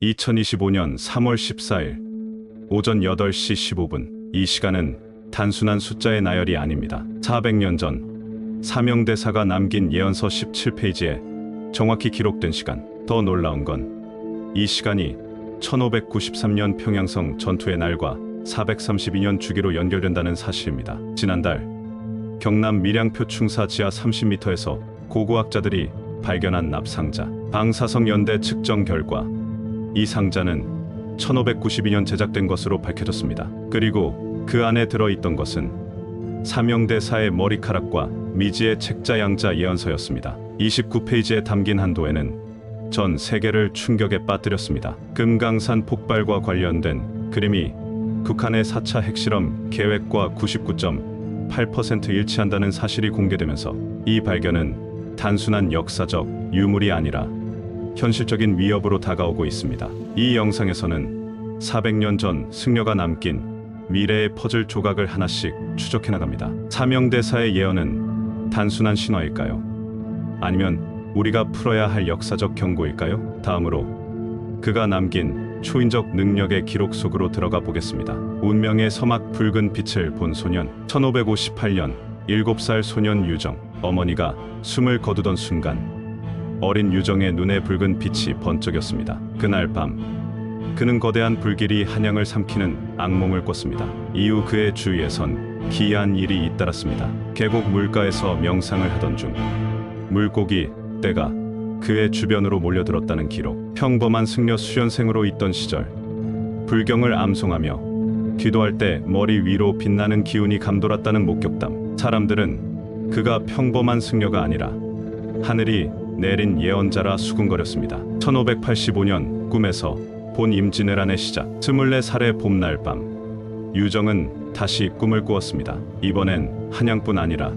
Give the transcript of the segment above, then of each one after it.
2025년 3월 14일 오전 8시 15분. 이 시간은 단순한 숫자의 나열이 아닙니다. 400년 전 사명대사가 남긴 예언서 17페이지에 정확히 기록된 시간. 더 놀라운 건 이 시간이 1593년 평양성 전투의 날과 432년 주기로 연결된다는 사실입니다. 지난달 경남 밀양표 충사 지하 30m에서 고고학자들이 발견한 납상자. 방사성 연대 측정 결과 이 상자는 1592년 제작된 것으로 밝혀졌습니다. 그리고 그 안에 들어있던 것은 사명대사의 머리카락과 미지의 책자 양자 예언서였습니다. 29페이지에 담긴 한도에는 전 세계를 충격에 빠뜨렸습니다. 금강산 폭발과 관련된 그림이 북한의 4차 핵실험 계획과 99.8% 일치한다는 사실이 공개되면서 이 발견은 단순한 역사적 유물이 아니라 현실적인 위협으로 다가오고 있습니다. 이 영상에서는 400년 전 승려가 남긴 미래의 퍼즐 조각을 하나씩 추적해 나갑니다. 사명대사의 예언은 단순한 신화일까요? 아니면 우리가 풀어야 할 역사적 경고일까요? 다음으로 그가 남긴 초인적 능력의 기록 속으로 들어가 보겠습니다. 운명의 서막 붉은 빛을 본 소년. 1558년 7살 소년 유정. 어머니가 숨을 거두던 순간 어린 유정의 눈에 붉은 빛이 번쩍였습니다. 그날 밤 그는 거대한 불길이 한양을 삼키는 악몽을 꿨습니다. 이후 그의 주위에선 기이한 일이 잇따랐습니다. 계곡 물가에서 명상을 하던 중 물고기 떼가 그의 주변으로 몰려들었다는 기록. 평범한 승려 수련생으로 있던 시절 불경을 암송하며 기도할 때 머리 위로 빛나는 기운이 감돌았다는 목격담. 사람들은 그가 평범한 승려가 아니라 하늘이 내린 예언자라 수군거렸습니다. 1585년 꿈에서 본 임진왜란의 시작. 24살의 봄날 밤 유정은 다시 꿈을 꾸었습니다. 이번엔 한양뿐 아니라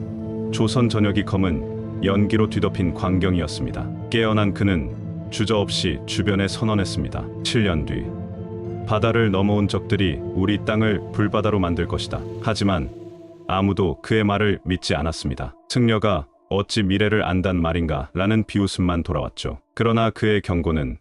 조선 전역이 검은 연기로 뒤덮인 광경이었습니다. 깨어난 그는 주저없이 주변에 선언했습니다. 7년 뒤 바다를 넘어온 적들이 우리 땅을 불바다로 만들 것이다. 하지만 아무도 그의 말을 믿지 않았습니다. 승려가 어찌 미래를 안단 말인가 라는 비웃음만 돌아왔죠. 그러나 그의 경고는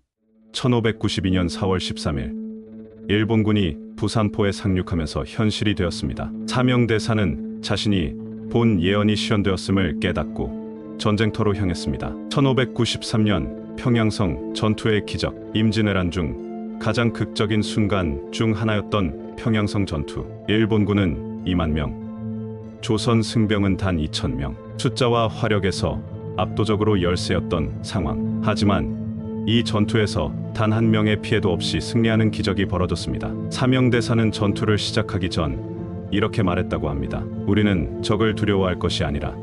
1592년 4월 13일 일본군이 부산포에 상륙하면서 현실이 되었습니다. 사명대사는 자신이 본 예언이 실현되었음을 깨닫고 전쟁터로 향했습니다. 1593년 평양성 전투의 기적. 임진왜란 중 가장 극적인 순간 중 하나였던 평양성 전투. 일본군은 2만 명, 조선 승병은 단 2,000명. 숫자와 화력에서 압도적으로 열세였던 상황. 하지만 이 전투에서 단 한 명의 피해도 없이 승리하는 기적이 벌어졌습니다. 사명대사는 전투를 시작하기 전 이렇게 말했다고 합니다. 우리는 적을 두려워할 것이 아니라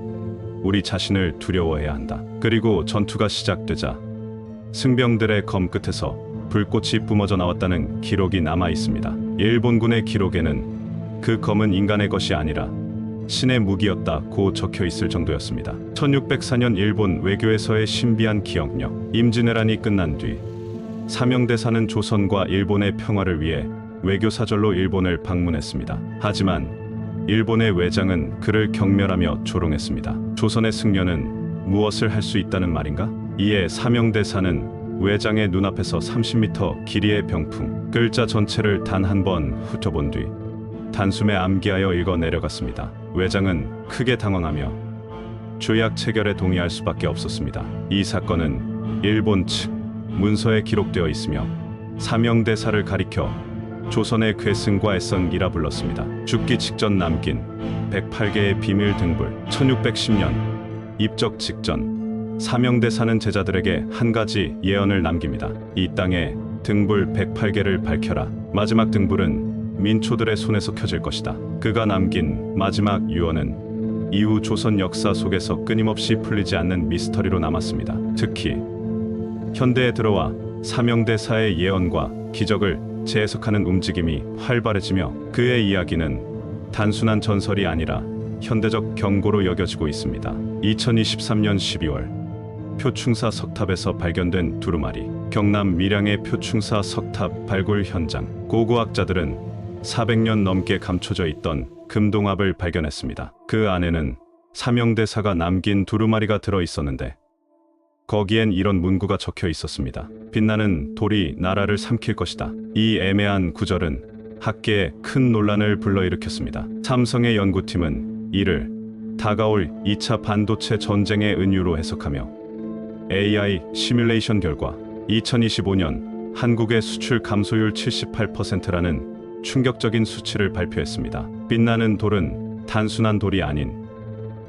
우리 자신을 두려워해야 한다. 그리고 전투가 시작되자 승병들의 검 끝에서 불꽃이 뿜어져 나왔다는 기록이 남아 있습니다. 일본군의 기록에는 그 검은 인간의 것이 아니라 신의 무기였다고 적혀 있을 정도였습니다. 1604년 일본 외교에서의 신비한 기억력. 임진왜란이 끝난 뒤 사명대사는 조선과 일본의 평화를 위해 외교사절로 일본을 방문했습니다. 하지만 일본의 외장은 그를 경멸하며 조롱했습니다. 조선의 승려는 무엇을 할 수 있다는 말인가? 이에 사명대사는 외장의 눈앞에서 30m 길이의 병풍 글자 전체를 단 한 번 훑어본 뒤 단숨에 암기하여 읽어 내려갔습니다. 외장은 크게 당황하며 조약 체결에 동의할 수밖에 없었습니다. 이 사건은 일본 측 문서에 기록되어 있으며 사명대사를 가리켜 조선의 괴승과 애성이라 불렀습니다. 죽기 직전 남긴 108개의 비밀 등불. 1610년 입적 직전 사명대사는 제자들에게 한 가지 예언을 남깁니다. 이 땅에 등불 108개를 밝혀라. 마지막 등불은 민초들의 손에서 켜질 것이다. 그가 남긴 마지막 유언은 이후 조선 역사 속에서 끊임없이 풀리지 않는 미스터리로 남았습니다. 특히 현대에 들어와 사명대사의 예언과 기적을 재해석하는 움직임이 활발해지며 그의 이야기는 단순한 전설이 아니라 현대적 경고로 여겨지고 있습니다. 2023년 12월 표충사 석탑에서 발견된 두루마리. 경남 밀양의 표충사 석탑 발굴 현장. 고고학자들은 400년 넘게 감춰져 있던 금동합을 발견했습니다. 그 안에는 사명대사가 남긴 두루마리가 들어 있었는데 거기엔 이런 문구가 적혀 있었습니다. 빛나는 돌이 나라를 삼킬 것이다. 이 애매한 구절은 학계에 큰 논란을 불러일으켰습니다. 삼성의 연구팀은 이를 다가올 2차 반도체 전쟁의 은유로 해석하며 AI 시뮬레이션 결과 2025년 한국의 수출 감소율 78%라는 충격적인 수치를 발표했습니다. 빛나는 돌은 단순한 돌이 아닌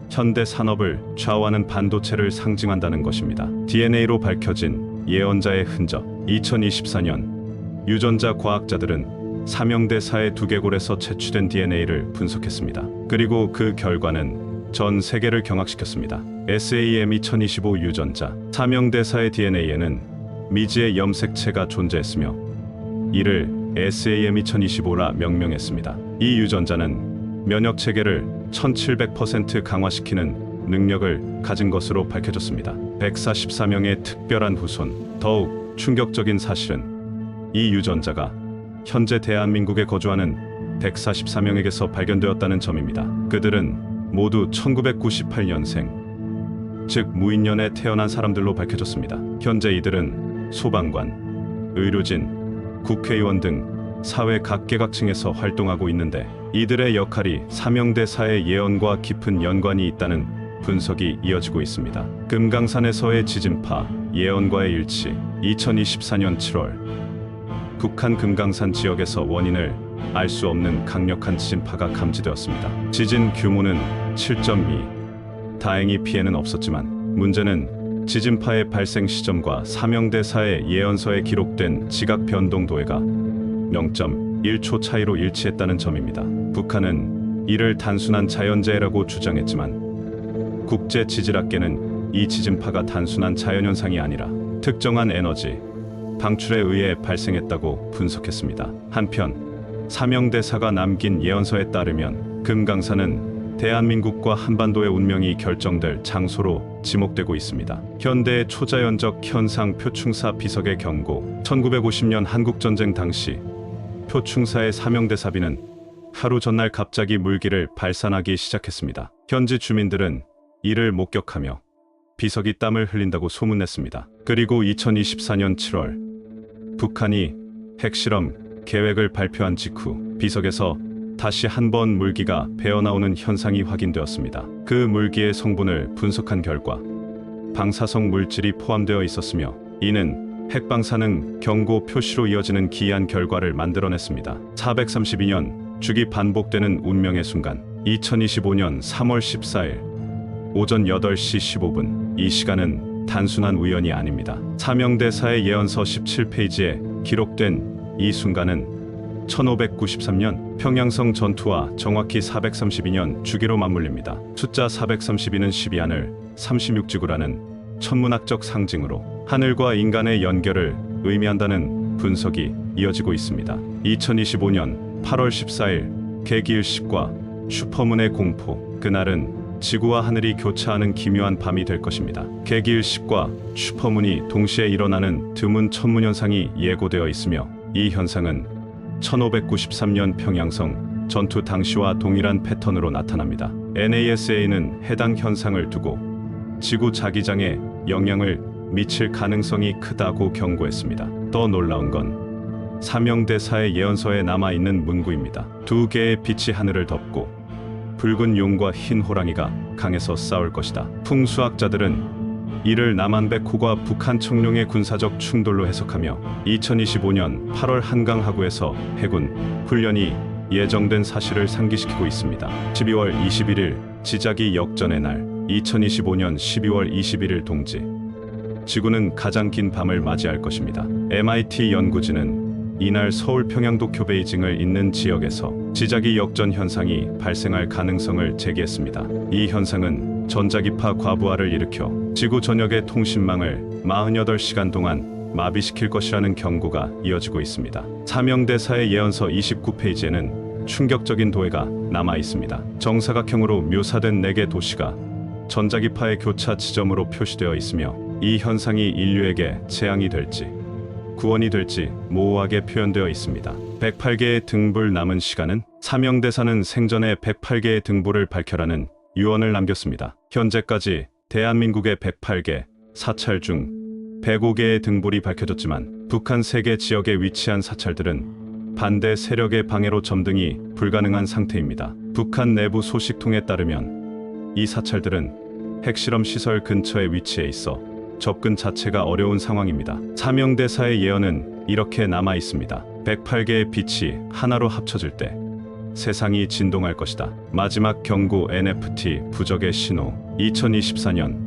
현대 산업을 좌우하는 반도체를 상징한다는 것입니다. DNA로 밝혀진 예언자의 흔적. 2024년 유전자 과학자들은 삼형대사의 두개골에서 채취된 DNA를 분석했습니다. 그리고 그 결과는 전 세계를 경악시켰습니다. SAM 2025 유전자. 삼형대사의 DNA에는 미지의 염색체가 존재했으며 이를 SAM 2025라 명명했습니다. 이 유전자는 면역 체계를 1700% 강화시키는 능력을 가진 것으로 밝혀졌습니다. 144명의 특별한 후손. 더욱 충격적인 사실은 이 유전자가 현재 대한민국에 거주하는 144명에게서 발견되었다는 점입니다. 그들은 모두 1998년생, 즉 무인년에 태어난 사람들로 밝혀졌습니다. 현재 이들은 소방관, 의료진, 국회의원 등 사회 각계각층에서 활동하고 있는데 이들의 역할이 삼형대사의 예언과 깊은 연관이 있다는 분석이 이어지고 있습니다. 금강산에서의 지진파, 예언과의 일치. 2024년 7월 북한 금강산 지역에서 원인을 알 수 없는 강력한 지진파가 감지되었습니다. 지진 규모는 7.2. 다행히 피해는 없었지만 문제는 지진파의 발생 시점과 삼형대사의 예언서에 기록된 지각 변동 도해가 0.1초 차이로 일치했다는 점입니다. 북한은 이를 단순한 자연재해라고 주장했지만 국제지질학계는 이 지진파가 단순한 자연현상이 아니라 특정한 에너지 방출에 의해 발생했다고 분석했습니다. 한편 삼형대사가 남긴 예언서에 따르면 금강산은 대한민국과 한반도의 운명이 결정될 장소로 지목되고 있습니다. 현대의 초자연적 현상 표충사 비석의 경고. 1950년 한국전쟁 당시 표충사의 삼형대사비는 하루 전날 갑자기 물기를 발산하기 시작했습니다. 현지 주민들은 이를 목격하며 비석이 땀을 흘린다고 소문냈습니다. 그리고 2024년 7월 북한이 핵실험 계획을 발표한 직후 비석에서 다시 한번 물기가 배어나오는 현상이 확인되었습니다. 그 물기의 성분을 분석한 결과 방사성 물질이 포함되어 있었으며 이는 핵방사능 경고 표시로 이어지는 기이한 결과를 만들어냈습니다. 432년 주기 반복되는 운명의 순간. 2025년 3월 14일 오전 8시 15분. 이 시간은 단순한 우연이 아닙니다. 삼형대사의 예언서 17페이지에 기록된 이 순간은 1593년 평양성 전투와 정확히 432년 주기로 맞물립니다. 숫자 432는 12하늘 36지구라는 천문학적 상징으로 하늘과 인간의 연결을 의미한다는 분석이 이어지고 있습니다. 2025년 8월 14일 개기일식과 슈퍼문의 공포. 그날은 지구와 하늘이 교차하는 기묘한 밤이 될 것입니다. 개기일식과 슈퍼문이 동시에 일어나는 드문 천문현상이 예고되어 있으며 이 현상은 1593년 평양성 전투 당시와 동일한 패턴으로 나타납니다. NASA는 해당 현상을 두고 지구 자기장에 영향을 미칠 가능성이 크다고 경고했습니다. 더 놀라운 건 삼형대사의 예언서에 남아있는 문구입니다. 두 개의 빛이 하늘을 덮고 붉은 용과 흰 호랑이가 강에서 싸울 것이다. 풍수학자들은 이를 남한백호가 북한 청룡의 군사적 충돌로 해석하며 2025년 8월 한강 하구에서 해군 훈련이 예정된 사실을 상기시키고 있습니다. 12월 21일 지자기 역전의 날. 2025년 12월 21일 동지. 지구는 가장 긴 밤을 맞이할 것입니다. MIT 연구진은 이날 서울 평양도쿄 베이징을 잇는 지역에서 지자기 역전 현상이 발생할 가능성을 제기했습니다. 이 현상은 전자기파 과부하를 일으켜 지구 전역의 통신망을 48시간 동안 마비시킬 것이라는 경고가 이어지고 있습니다. 삼형대사의 예언서 29페이지에는 충격적인 도해가 남아 있습니다. 정사각형으로 묘사된 4개 도시가 전자기파의 교차 지점으로 표시되어 있으며 이 현상이 인류에게 재앙이 될지 구원이 될지 모호하게 표현되어 있습니다. 108개의 등불 남은 시간은. 삼형대사는 생전에 108개의 등불을 밝혀라는 유언을 남겼습니다. 현재까지 대한민국의 108개 사찰 중 105개의 등불이 밝혀졌지만 북한 세계 지역에 위치한 사찰들은 반대 세력의 방해로 점등이 불가능한 상태입니다. 북한 내부 소식통에 따르면 이 사찰들은 핵실험 시설 근처에 위치해 있어 접근 자체가 어려운 상황입니다. 사명대사의 예언은 이렇게 남아 있습니다. 108개의 빛이 하나로 합쳐질 때 세상이 진동할 것이다. 마지막 경고 NFT 부적의 신호. 2024년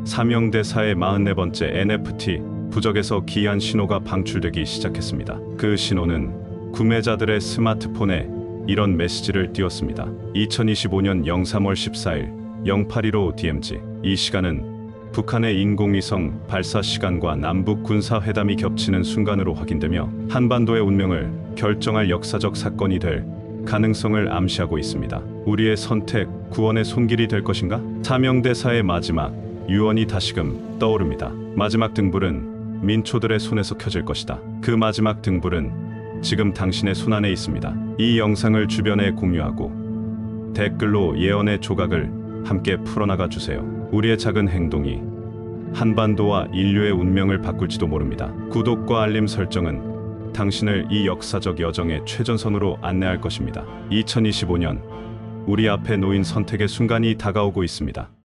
사명대사의 44번째 NFT 부적에서 기이한 신호가 방출되기 시작했습니다. 그 신호는 구매자들의 스마트폰에 이런 메시지를 띄웠습니다. 2025년 03월 14일 0815 DMZ. 이 시간은 북한의 인공위성 발사 시간과 남북 군사회담이 겹치는 순간으로 확인되며 한반도의 운명을 결정할 역사적 사건이 될 가능성을 암시하고 있습니다. 우리의 선택, 구원의 손길이 될 것인가? 사명대사의 마지막 유언이 다시금 떠오릅니다. 마지막 등불은 민초들의 손에서 켜질 것이다. 그 마지막 등불은 지금 당신의 손안에 있습니다. 이 영상을 주변에 공유하고 댓글로 예언의 조각을 함께 풀어나가 주세요. 우리의 작은 행동이 한반도와 인류의 운명을 바꿀지도 모릅니다. 구독과 알림 설정은 당신을 이 역사적 여정의 최전선으로 안내할 것입니다. 2025년 우리 앞에 놓인 선택의 순간이 다가오고 있습니다.